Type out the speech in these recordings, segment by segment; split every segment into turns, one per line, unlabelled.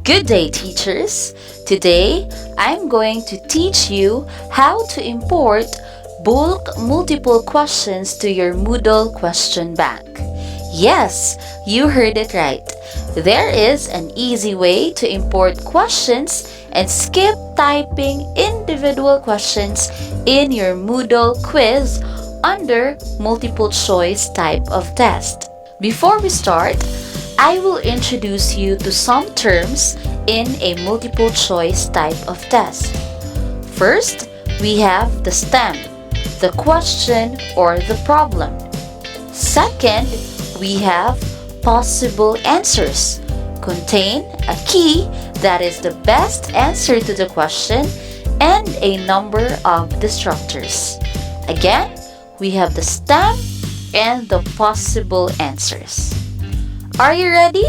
Good day, teachers! Today, I'm going to teach you how to import bulk multiple questions to your Moodle question bank. Yes, you heard it right. There is an easy way to import questions and skip typing individual questions in your Moodle quiz under multiple choice type of test. Before we start, I will introduce you to some terms in a multiple choice type of test. First, we have the stem, the question or the problem. Second, we have possible answers, contain a key that is the best answer to the question and a number of destructors. Again, we have the stem and the possible answers. Are you ready?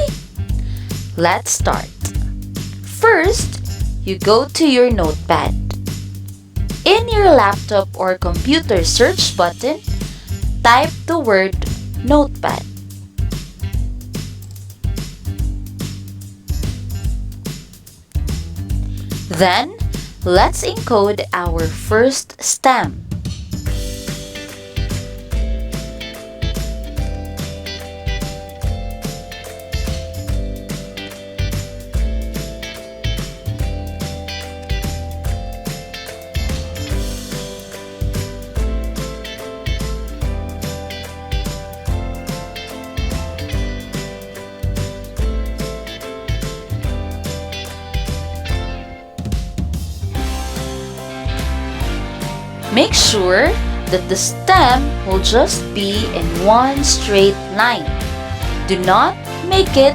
Let's start. First, you go to your notepad. In your laptop or computer search button, type the word notepad. Then, let's encode our first stem. Make sure that the stem will just be in one straight line. Do not make it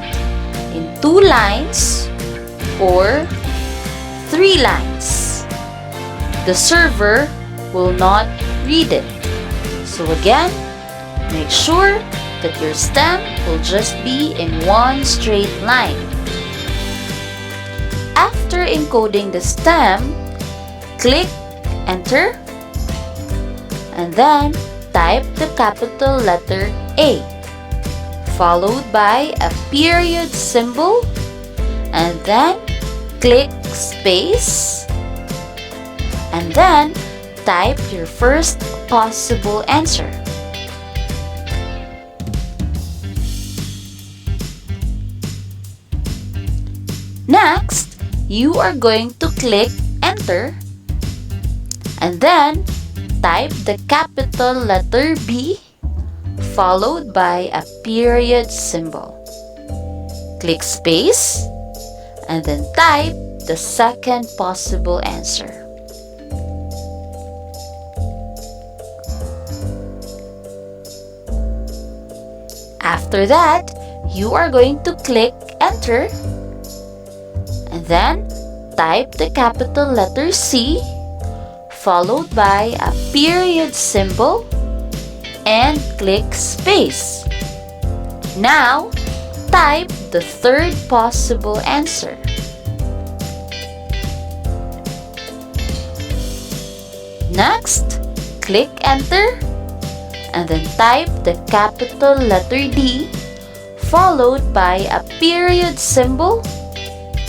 in 2 lines or 3 lines. The server will not read it. So again, make sure that your stem will just be in one straight line. After encoding the stem, click Enter and then type the capital letter A, followed by a period symbol, and then click space, and then type your first possible answer. Next, you are going to click Enter, and then type the capital letter B followed by a period symbol. Click space and then type the second possible answer. After that, you are going to click Enter and then type the capital letter C followed by a period symbol and click space. Now, type the third possible answer. Next, click Enter and then type the capital letter D followed by a period symbol,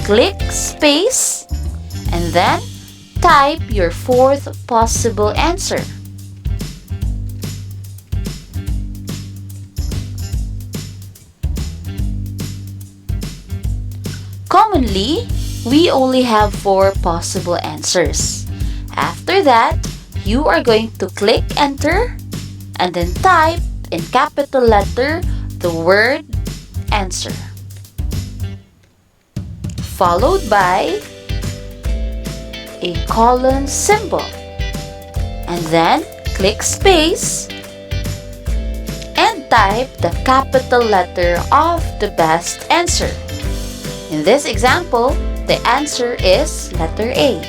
click space, and then type your fourth possible answer. Commonly, we only have 4 possible answers. After that, you are going to click Enter and then type in capital letter the word answer, followed by a colon symbol, and then click space and type the capital letter of the best answer. In this example, the answer is letter A.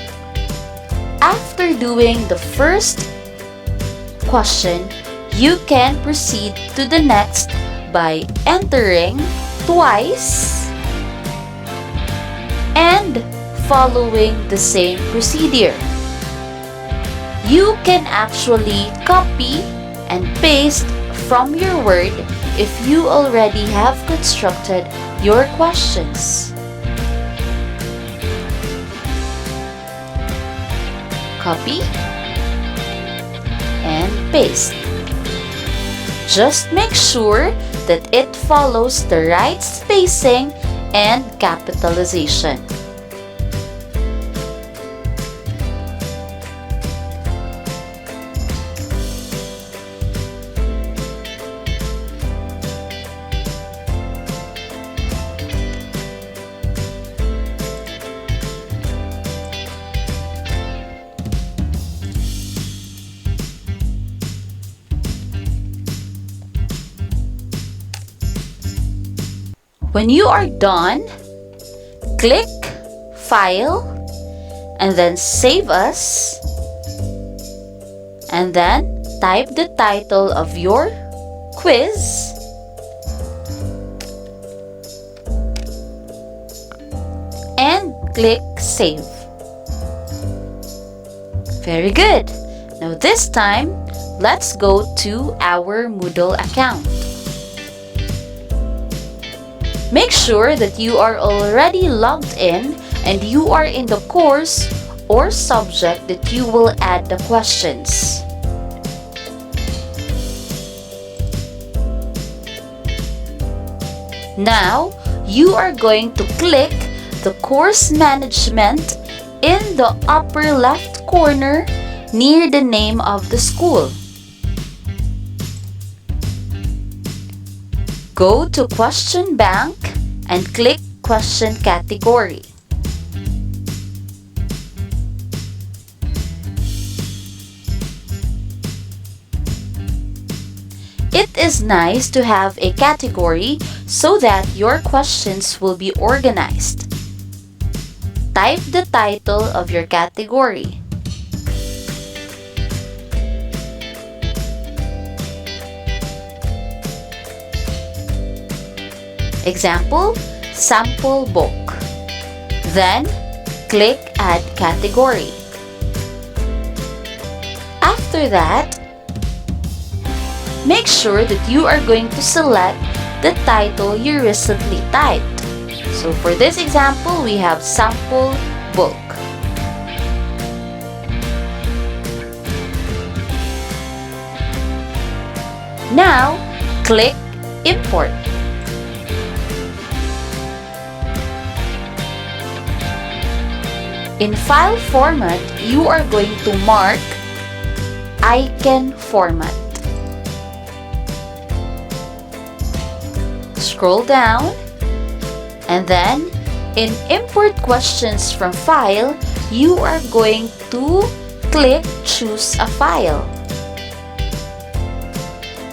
After doing the first question, you can proceed to the next by entering twice and following the same procedure. You can actually copy and paste from your Word if you already have constructed your questions. Copy and paste. Just make sure that it follows the right spacing and capitalization. When you are done, click File and then Save As, and then type the title of your quiz and click Save. Very good. Now this time, let's go to our Moodle account. Make sure that you are already logged in and you are in the course or subject that you will add the questions. Now, you are going to click the course management in the upper left corner near the name of the school. Go to Question Bank and click Question Category. It is nice to have a category so that your questions will be organized. Type the title of your category. Example, sample book. Then, click Add Category. After that, make sure that you are going to select the title you recently typed. So for this example, we have sample book. Now, click Import. In file format, you are going to mark icon format. Scroll down, and then in import questions from file, you are going to click choose a file.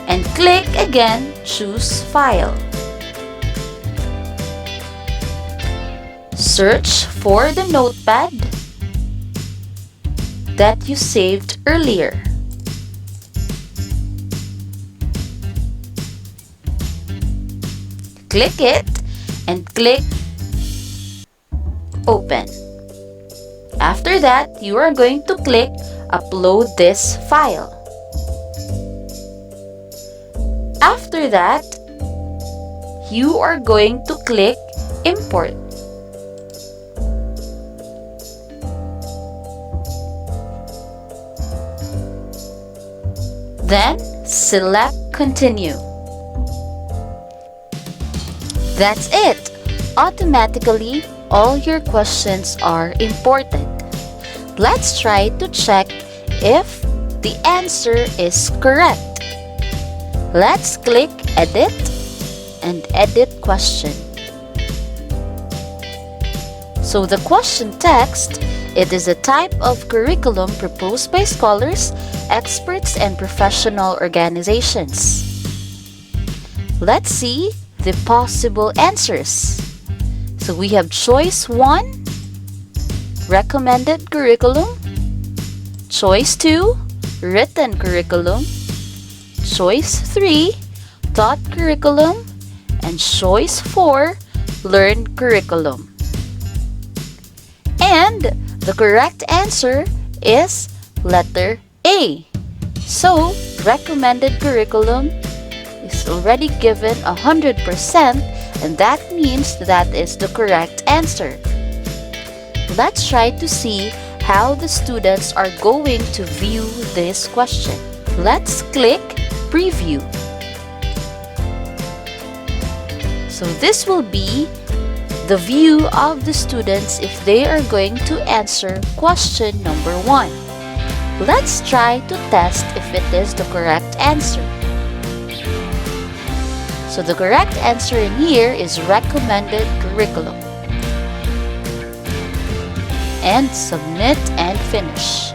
And click again choose file. Search for the notepad that you saved earlier. Click it and click Open. After that, you are going to click Upload this file. After that, you are going to click Import. Then, select Continue. That's it! Automatically, all your questions are imported. Let's try to check if the answer is correct. Let's click Edit and Edit Question. So the question text, it is a type of curriculum proposed by scholars, experts, and professional organizations. Let's see the possible answers. So we have choice 1, recommended curriculum, choice 2, written curriculum, choice 3, taught curriculum, and choice 4, learned curriculum. And the correct answer is letter A. So, recommended curriculum is already given 100%, and that means that is the correct answer. Let's try to see how the students are going to view this question. Let's click Preview. So this will be the view of the students if they are going to answer question number 1. Let's try to test if it is the correct answer. So the correct answer in here is recommended curriculum. And submit and finish.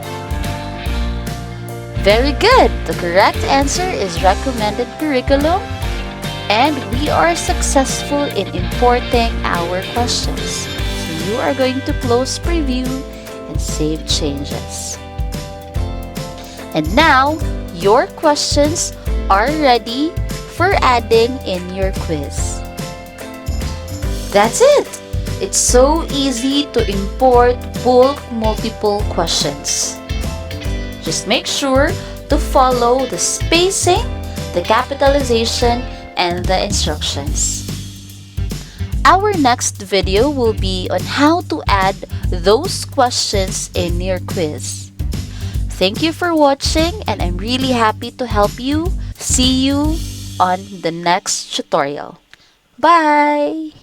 Very good! The correct answer is recommended curriculum, and we are successful in importing our questions. So you are going to close preview and save changes. And now, your questions are ready for adding in your quiz. That's it! It's so easy to import bulk multiple questions. Just make sure to follow the spacing, the capitalization, and the instructions. Our next video will be on how to add those questions in your quiz. Thank you for watching, and I'm really happy to help you. See you on the next tutorial. Bye!